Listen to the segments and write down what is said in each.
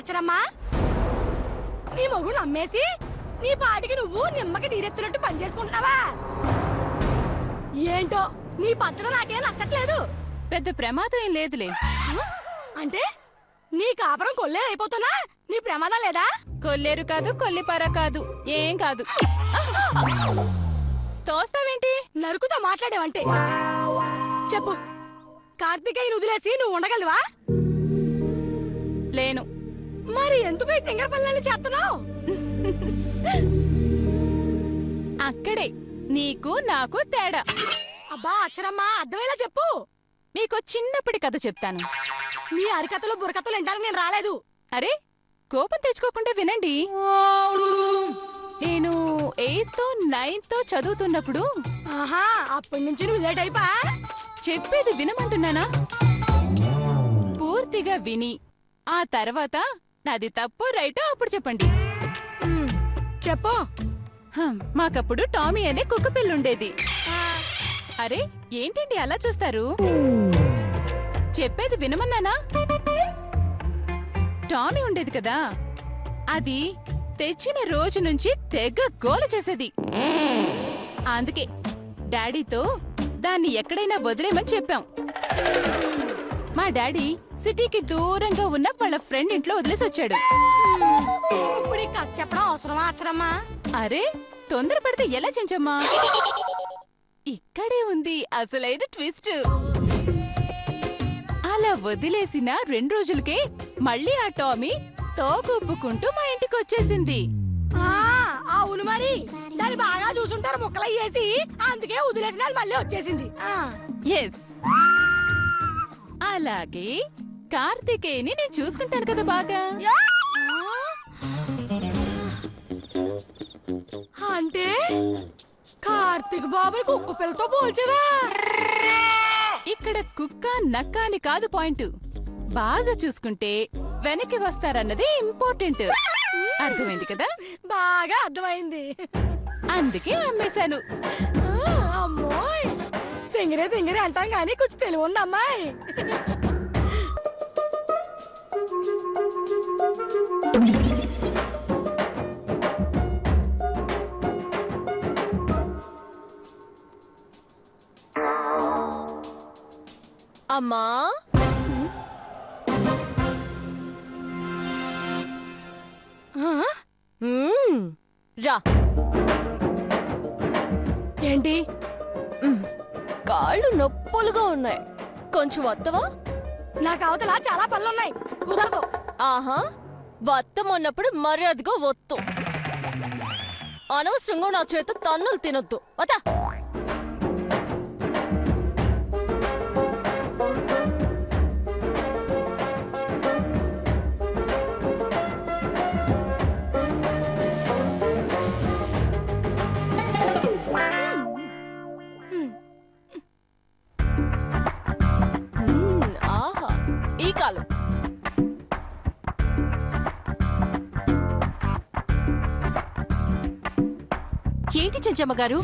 ఆచరమ్మా నీ మొగుడు నమ్మేసి నీ పాటికి నువ్వు నిమ్మకి నీరెత్తినట్టు పని చేసుకుంటున్నావా? ఏంటో నీ పద్ధతి నాకేం నచ్చట్లేదు. పెద్ద ప్రమాదం ఏం లేదులే. అంటే నీ కాపురం కొల్లేరైపోతున్నా నీ ప్రమాదం లేదా? కొల్లేరు కాదు, కొల్లిపార కాదు, ఏం కాదు. తోస్తావేంటి? నరుకుతో మాట్లాడేవంటే చెప్పు, కార్తికేయని వదిలేసి నువ్వు ఉండగలవా? లేను. మరి ఎందుకు ఈ తింగర పల్లెల్ని చేస్తున్నావు? అక్కడే నీకు నాకు తేడా. అబ్బా అచ్చరమ్మా, అర్థమయ్యేలా చెప్పు. మీకు చిన్నప్పటి కథ చెప్తాను. నీ అరికథలు బుర్రకథలు వినడానికి నేను రాలేదు. అరే, కోపం తెచ్చుకోకుండా వినండి. నేను 8th 9th చదువుతున్నప్పుడు. ఆహా, అప్పటి నుంచి నువ్వు ఇదే టైపా? చెప్పేది వినమంటున్నానా? పూర్తిగా విని ఆ తర్వాత నాది తప్పో రైటో అప్పుడు చెప్పండి. చెప్పు. మాకప్పుడు టామీ అనే కుక్క పిల్లుండేది. అరే ఏంటండి అలా చూస్తారు? చెప్పేది వినమన్నానా? టామీ ఉండేది కదా, అది తెచ్చిన రోజు నుంచి తెగ గోల చేసేది. అందుకే డాడీతో దాన్ని ఎక్కడైనా వదిలేమని చెప్పాం. మా డాడీ సిటీకి దూరంగా ఉన్న వాళ్ళ ఫ్రెండ్ ఇంట్లో వదిలేసి వచ్చాడు. ఇప్పుడు ఈ కథ చెప్పడం అవసరమా అచ్చరమ్మా? అరే తొందరపడితే ఎలా చెంచమ్మా? ఇక్కడే ఉంది అసలైన ట్విస్ట్. అలా వదిలేసిన 2 రోజులకే మళ్ళీ ఆ టామీ తోకూపుకుంటూ మా ఇంటికి వచ్చేసింది. అవును, మరి దాన్ని బాగా చూసుంటారు ముక్కలయ్యేసి, అందుకే వదిలేసిన మళ్ళీ వచ్చేసింది. ఎస్, అలాగే కార్తికేయని నేను చూసుకుంటాను కదా బాగా. అంటే కార్తీక్ బాబుని కుక్క పిల్లతో పోల్చవా? ఇక్కడ కుక్క నక్క అని కాదు పాయింట్. బాగా చూసుకుంటే వెనక్కి వస్తారన్నది ఇంపార్టెంట్. అర్థమైంది కదా? బాగా అర్థమైంది. అందుకే అమ్మేశాను. అమ్మోయ్, తింగరే తింగరే అంటాం కానీ కొంచెం తెలివి ఉంది అమ్మాయి. అమ్మా, రా. ఏంటి? కాళ్ళు నొప్పులుగా ఉన్నాయి, కొంచెం వత్తవా? నాకు అవతల చాలా పనులున్నాయి, కుదరదు. ఆహా, వత్తమన్నప్పుడు మర్యాదగా వత్తు. అనవసరంగా నా చేత తన్నులు తినొద్దు. వతా. ఆహా, ఈ కాలం ఏంటి చెంచమ్మ గారు,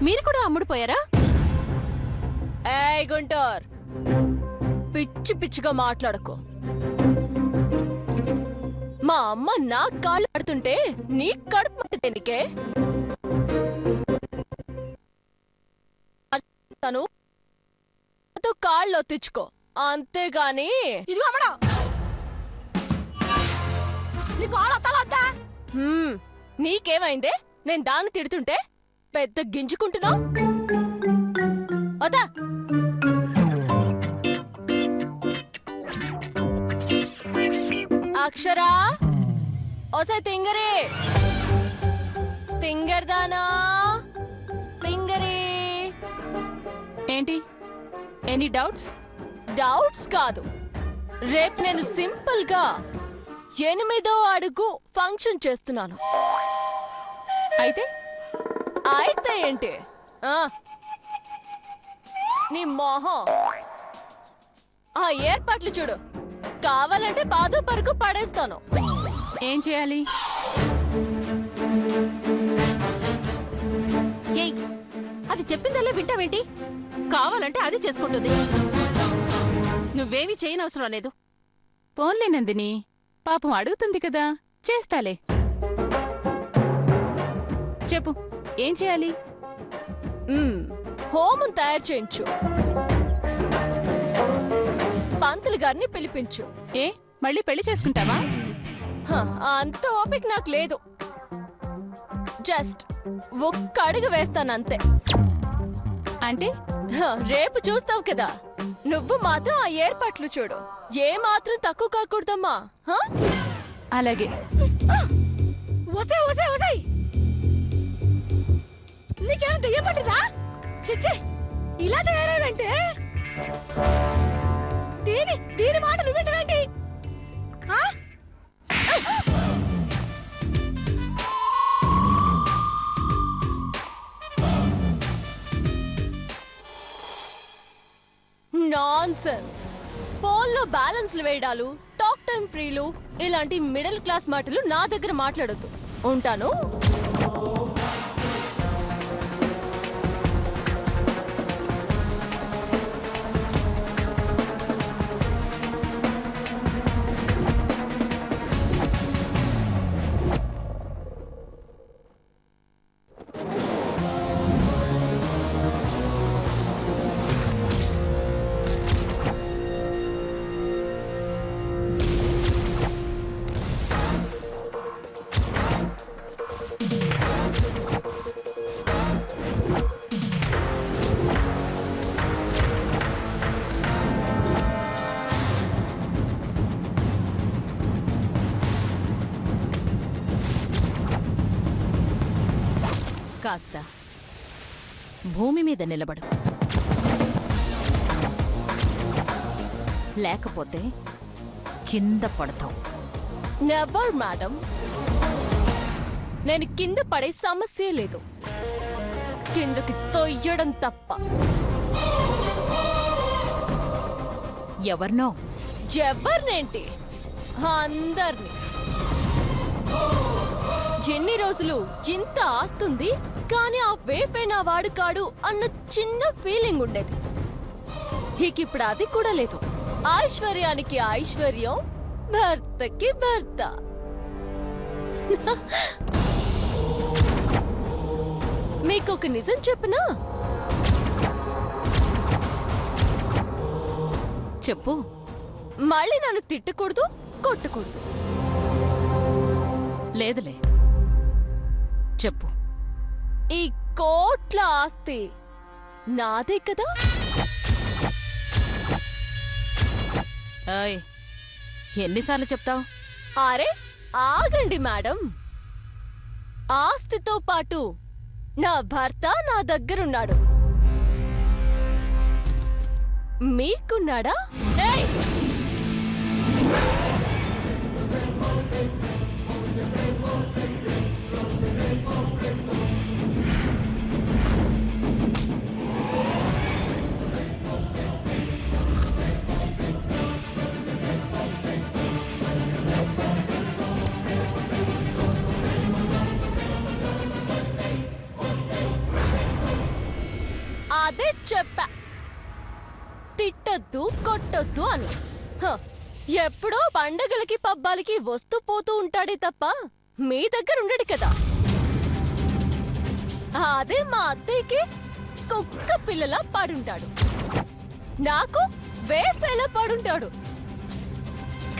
మీరు కూడా అమ్ముడుపోయారా? ఏయ్ గుంటూర్, పిచ్చి పిచ్చిగా మాట్లాడకు. మా అమ్మ నా కాళ్ళు పడుతుంటే నీ కడుపు మంటేనికే? కాళ్ళు తెచ్చుకో, అంతేగాని. ఇదిగో అమ్మడా, నీ కాలు వస్తాలొద్దా? నీకేమైందే? నేను దాన్ని తిడుతుంటే పెద్ద గింజుకుంటున్నావు. వదా. అక్షరా, ఓసే తింగరే, తింగర్దానా, తింగరే. ఏంటి, ఎనీ డౌట్స్? డౌట్స్ కాదు, రేపు నేను సింపుల్ గా 8వ అడుగు ఫంక్షన్ చేస్తున్నాను. అయితే ఏంటి? నీ మొహం, ఆ ఏర్పాట్లు చూడు. కావాలంటే పాదు పరుగు పడేస్తాను. ఏం చేయాలి? ఏయ్, అది చెప్పిందల్లా వింటావేంటి? కావాలంటే అది చేసుకుంటుంది. నువ్వేమీ చేయనవసరం లేదు. పోన్లే నందిని, పాపం అడుగుతుంది కదా, చేస్తాలే. చెప్పు, ఏం చేయాలి? హోమం తయారు చేయించు. పంతులు గారిని పిలిపించు. ఏ మళ్ళీ పెళ్లి చేసుకుంటావా? అంత ఓపిక నాకు లేదు. జస్ట్ ఒక్క అడుగు వేస్తానంతే. అంటే రేపు చూస్తావు కదా. నువ్వు మాత్రం ఆ ఏర్పాట్లు చూడు. ఏ మాత్రం తక్కువ కాకూడదమ్మా. అలాగే. వసే వసే వసే, నీకేం దెయ్యపట్టిందా? చిచ్చే, ఇలా తయారైందంటే దీని మాట నువ్వేంటి? నాన్సెన్స్. ఫోన్లో బ్యాలెన్స్లు వేయడాలు, టాక్ టైం ఫ్రీలు, ఇలాంటి మిడిల్ క్లాస్ మాటలు నా దగ్గర మాట్లాడొద్దు. ఉంటాను. కాస్త భూమి మీద నిలబడు, లేకపోతే కింద పడతావు. Never madam. నేను కింద పడే సమస్య లేదు. కిందకి తొయ్యడం తప్ప. ఎవరినో? ఎవరినేంటి, అందర్ని. ఎన్ని రోజులు ఇంత ఆస్తుంది, కానీ ఆ వేపే నా వాడు కాడు అన్న చిన్న ఫీలింగ్ ఉండేది. ఇప్పుడు అది కూడా లేదు. ఐశ్వర్యానికి ఐశ్వర్యం, భర్తకి భర్త. మీకొక నిజం చెప్పనా? చెప్పు. మళ్ళీ నన్ను తిట్టకూడదు, కొట్టకూడదు. లేదులే, చెప్పు. ఈ కోట్ల ఆస్తి నాదే కదా? ఏయ్, ఎన్నిసార్లు చెప్తావు? అరే ఆగండి మేడం. ఆస్తితో పాటు నా భర్త నా దగ్గరున్నాడు. మీకున్నాడా? ఏయ్! అదే చెప్పా, తిట్టొద్దు, కొట్టొద్దు అని. ఎప్పుడో పండగలకి పబ్బాలకి వస్తూ పోతూ ఉంటాడే తప్ప మీ దగ్గర ఉండడు కదా. అదే మా అత్తయ్యకి కుక్క పిల్లలా పడుంటాడు, నాకు వేపేలా పడుంటాడు.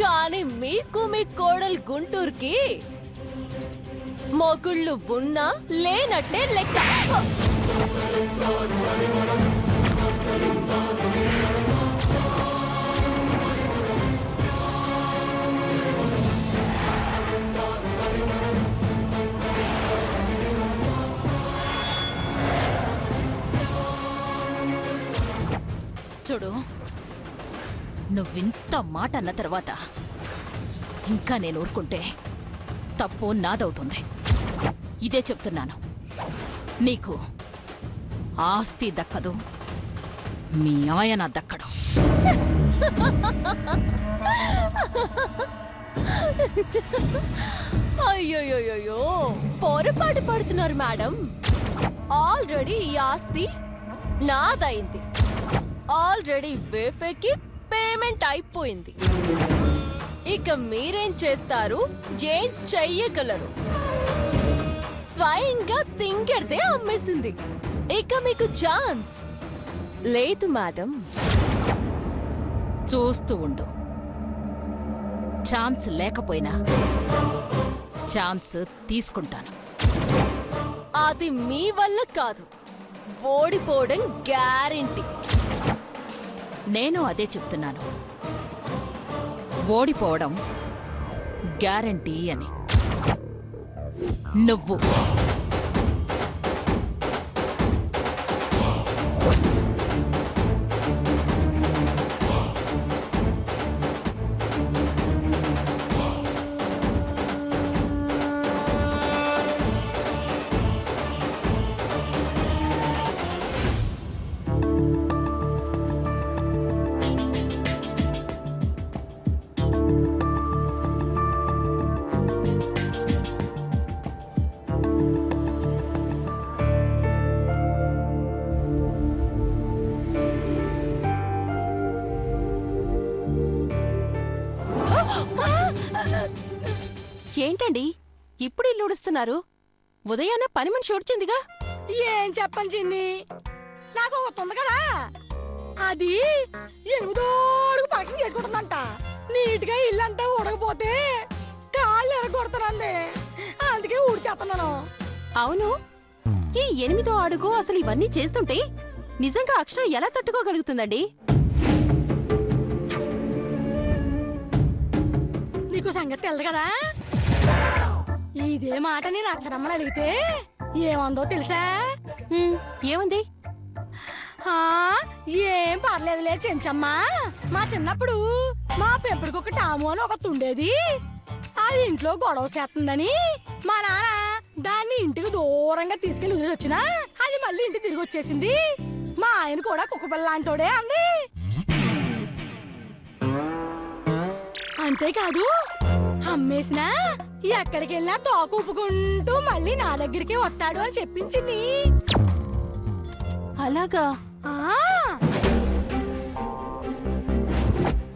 కానీ మీకు మీ కోడలు గుంటూరుకి మొగుళ్ళు ఉన్నా లేనట్టే లెక్క. చూడు, నువ్వింత మాట అన్న తర్వాత ఇంకా నేను ఊరుకుంటే తప్పు నాదవుతుంది. ఇదే చెప్తున్నాను. నీకు ఆస్తి దక్కదు, మీ ఆయన దక్కడు. అయ్యోయ్యోయ్యో, పొరపాటు పడుతున్నారు మేడం. ఆల్రెడీ ఈ ఆస్తి నాదైంది. ఆల్రెడీ వేఫేకి పేమెంట్ అయిపోయింది. ఇక మీరేం చేస్తారు, ఏం చెయ్యగలరు? స్వయంగా తింకెడితే అమ్మేసింది. ఇక మీకు ఛాన్స్ లేదు మేడం. చూస్తూ ఉండు. ఛాన్స్ లేకపోయినా ఛాన్స్ తీసుకుంటాను. అది మీ వల్ల కాదు, ఓడిపోవడం గ్యారెంటీ. నేను అదే చెప్తున్నాను, ఓడిపోవడం గ్యారంటీ అని. నువ్వు ఏంటండి ఇప్పుడు ఇల్లు ఉడుస్తున్నారు? ఉదయాన పని మనిషి వచ్చిందిగా. ఏం చెప్పను చిన్ని, నాకు ఒకటి ఉంది కదా, అది 8వ అడుగు ఫంక్షన్ చేసుకుంటుందంట. నీట్గా ఇల్లంతా ఉడకపోతే కాళ్ళు ఎరగొడతానంది, అందుకే ఊడ్చేస్తున్నాను. అవును, ఈ 8వ అడుగు అసలు ఇవన్నీ చేస్తుంటే నిజంగా అక్షరం ఎలా తట్టుకోగలుగుతుందండి? నీకు సంగతి తెలదు కదా. ఇదే మాట నేను అక్షరమ్మని అడిగితే ఏమందో తెలుసా? ఏముంది? ఆ, ఏం పర్లేదులే చెంచమ్మా, మా చిన్నప్పుడు మా పెంపుడికి ఒక టాము అని ఒకటి ఉండేది. అది ఇంట్లో గొడవ చేస్తుందని మా నాన్న దాన్ని ఇంటికి దూరంగా తీసుకెళ్లి వదిలి వచ్చినా అది మళ్ళీ ఇంటికి తిరిగి వచ్చేసింది. మా ఆయన కూడా కుక్కపిల్ల లాంటోడే అంది. అంతేకాదు, అమ్మేసినా ఎక్కడికి వెళ్ళినా తోక ఊపుకుంటూ మళ్ళీ నా దగ్గరికి వస్తాడు అని చెప్పించింది. అలాగా? ఆ,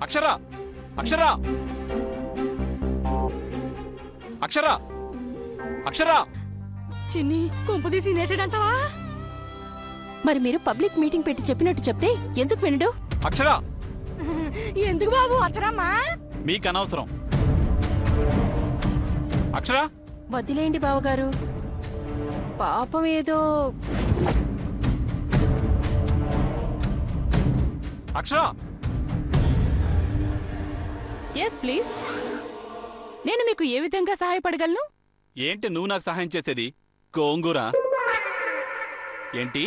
అక్షరా, అక్షరా, అక్షరా, అక్షరా. చిన్ని కుంపదీసి తినేసాడంటావా? మరి మీరు పబ్లిక్ మీటింగ్ పెట్టి చెప్పినట్టు చెప్తే ఎందుకు వినడు? అక్షరా, ఎందుకు బాబు వచ్చరమ్మా? మీకు అనవసరం. అక్షరా, వదిలేండి బావగారు, పాపం ఏదో. అక్షరా. Yes please. నేను మీకు ఏ విధంగా సహాయపడగలను? ఏంటి నువ్వు నాకు సహాయం చేసేది? గోంగూర ఏంటి?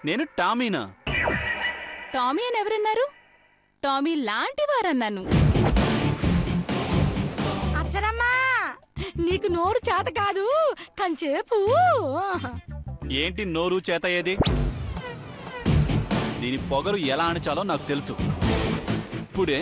నేను టామీనా? టామీ అని ఎవరన్నారు? టామీ లాంటి వారన్నాను. అచ్చరమ్మా, నీకు నోరు చేత కాదు కంచేపు. ఏంటి నోరు చేత ఏది? దీని పొగరు ఎలా అణచాలో నాకు తెలుసు. ఇప్పుడే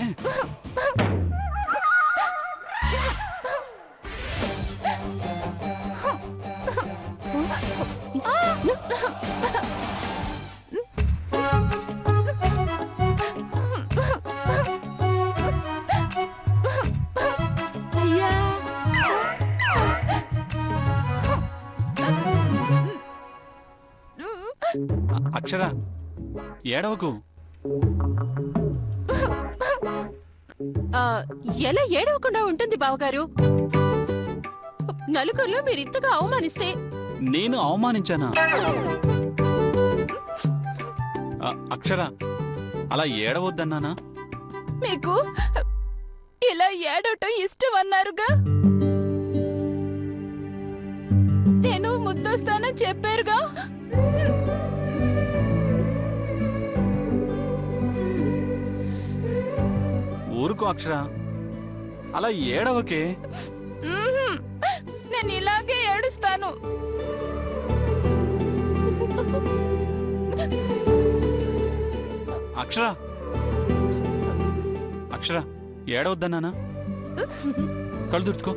అయ్యా, అక్షరా, ఏడవకు. ఆ, ఎలా ఏడవకుండా ఉంటుంది బావగారు? నలుగురిలో మీరు ఇంతగా అవమానిస్తే నేను అవమానించానా? అక్షరా, అలా ఏడవద్దన్నానా? మీకు ఇలా ఏడవటం ఇష్టం అన్నారుగా. నేను ముద్దొస్తానని చెప్పారుగా. ఊరుకో అక్షరా, అలా ఏడవకే. మ్మ్హ్మ్. నేను ఇలాగే ఏడుస్తాను. అక్షరా, అక్షరా, ఏడవద్దన్నానా? కళ్ళు తుడుచుకో.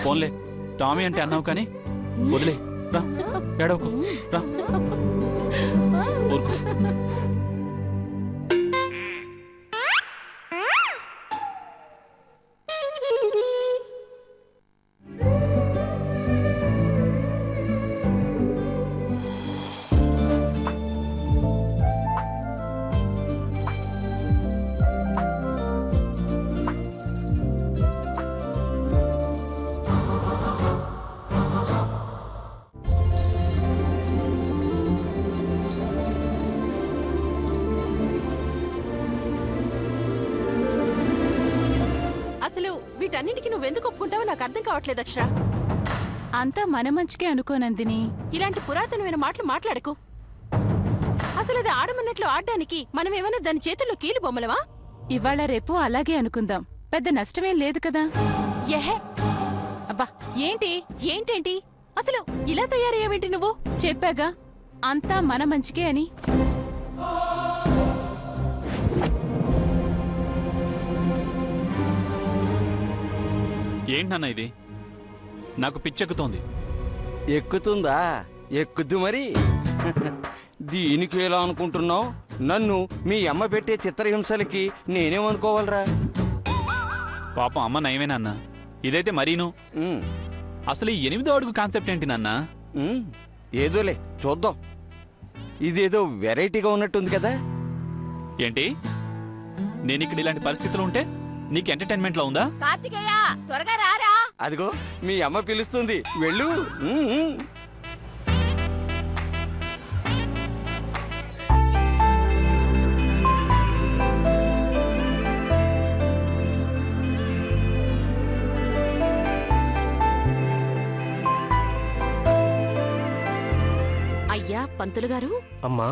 ఫోన్లే, టామీ అంటే అన్నావు కానీ వదిలే. రా, ఏడవకు. రా, ఊరుకో. వీటన్నిటికీ నువ్వెందుకు ఒప్పుకుంటావో నాకు అర్థం కావట్లేదు అక్షర. అంతా మన మంచికే అనుకో నందిని. ఇలాంటి పురాతనమైన మాటలు మాట్లాడకు. అసలు అది ఆడమన్నట్లు ఆడడానికి మనం ఏమైనా దాని చేతుల్లో కీలు బొమ్మలవా? ఇవాళ రేపు అలాగే అనుకుందాం, పెద్ద నష్టమేం లేదు కదా. ఎహే, అబ్బా ఏంటి ఏంటేంటి అసలు ఇలా తయారయ్యావేంటి నువ్వు? చెప్పాగా అంతా మన మంచికే అని. ఏంటన్నా ఇది? నాకు పిచ్చెక్కుతోంది. ఎక్కుతుందా? ఎక్కుద్దు మరి. దీనికి ఎలా అనుకుంటున్నావు? నన్ను మీ అమ్మ పెట్టే చిత్రహింసలకి నేనేమనుకోవాలరా? పాపం అమ్మ నయమే నాన్న, ఇదైతే మరీను. ఉమ్, అసలు ఈ 8వ అడుగు కాన్సెప్ట్ ఏంటి నాన్న? ఉమ్, ఏదోలే చూద్దాం. ఇదేదో వెరైటీగా ఉన్నట్టుంది కదా. ఏంటి, నేను ఇక్కడ ఇలాంటి పరిస్థితులు ఉంటే నీకు ఎంటర్టైన్మెంట్ లో ఉందా? కార్తికేయ, త్వరగా రారా. అదిగో మీ అమ్మ పిలుస్తుంది, వెళ్ళు. ఉమ్, ఉమ్. అయ్యా పంతులు గారు, అమ్మా,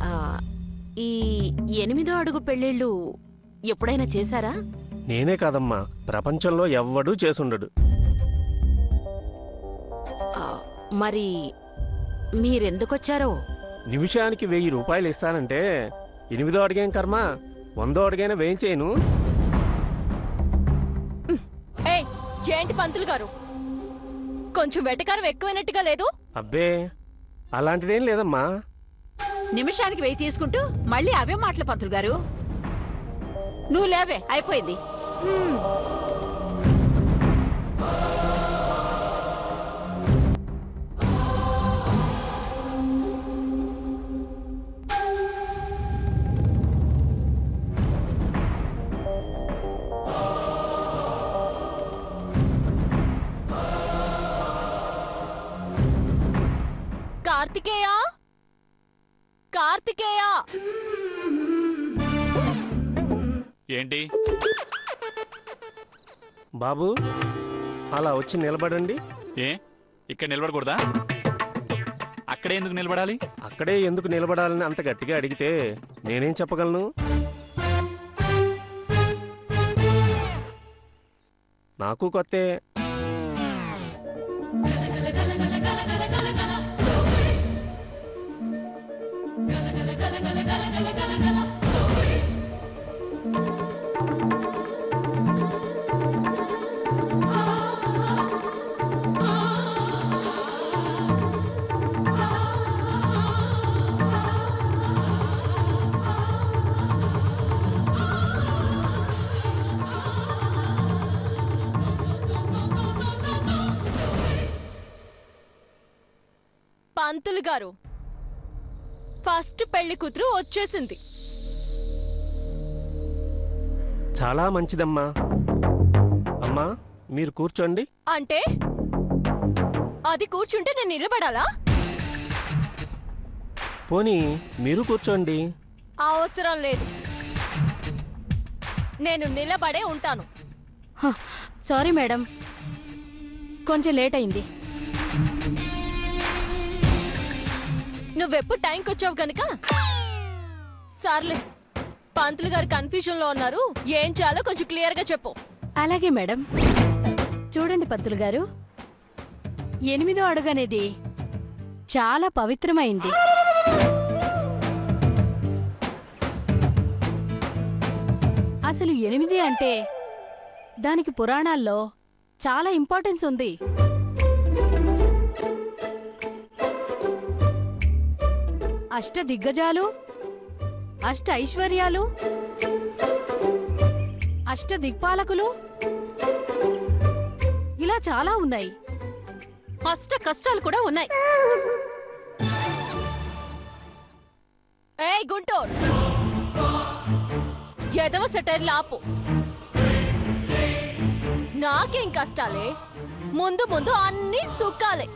ఆ, ఈ 8వ అడుగు పెళ్ళిళ్ళు ఎప్పుడైనా చేశారా? నేనే కాదమ్మా, ప్రపంచంలో ఎవ్వడూ చేసుండడు. ఆ, మరి మీరెందుకొచ్చారో? నిమిషానికి 1000 రూపాయలు ఇస్తానంటే 8వ అడిగేం కర్మ, 100వ అడిగైనా వేయించేయను. ఏయ్, ఏంటి పంతులు గారు, కొంచెం వెటకారం ఎక్కువైనట్టుగా లేదు? అబ్బే, అలాంటిదేం లేదమ్మా. నిమిషానికి 1000 తీసుకుంటూ మళ్ళీ అవే మాటలు పంతులు గారు. నువ్వు లేవే, అయిపోయింది. కార్తికేయ, కార్తికేయ, ఏంటి? బాబు, అలా వచ్చి నిలబడండి. ఏ, ఇక్కడ నిలబడకూడదా? అక్కడే ఎందుకు నిలబడాలి? అక్కడే ఎందుకు నిలబడాలని అంత గట్టిగా అడిగితే నేనేం చెప్పగలను? నాకు కొత్తే. పంతులు గారు, ఫస్ట్ పెళ్లి కూతురు వచ్చేసింది. చాలా మంచిదమ్మా. అమ్మా, మీరు కూర్చోండి. అంటే అది కూర్చుంటే నేను నిలబడాలా? పోనీ మీరు కూర్చోండి. అవసరం లేదు, నేను నిలబడే ఉంటాను. సారీ మేడం, కొంచెం లేట్ అయింది. నువ్వెప్పుడు టైంకి వచ్చావు కనుక సర్లే. పంతులు గారు కన్ఫ్యూజన్ లో ఉన్నారు, ఏం చేయాలో కొంచెం క్లియర్ గా చెప్పు. అలాగే మేడం. చూడండి పంతులు గారు, 8వ అడుగు అనేది చాలా పవిత్రమైంది. అసలు 8 అంటే దానికి పురాణాల్లో చాలా ఇంపార్టెన్స్ ఉంది. అష్ట దిగ్గజాలు, అష్ట ఐశ్వర్యాలు, అష్ట దిక్పాలకులు, ఇలా చాలా ఉన్నాయి. అష్ట కష్టాలు కూడా ఉన్నాయి. ఏయ్ గుంటూరు, ఎదవ సెటైర్లు ఆపు. నాకేం కష్టాలే, ముందు ముందు అన్నీ సుఖాలే.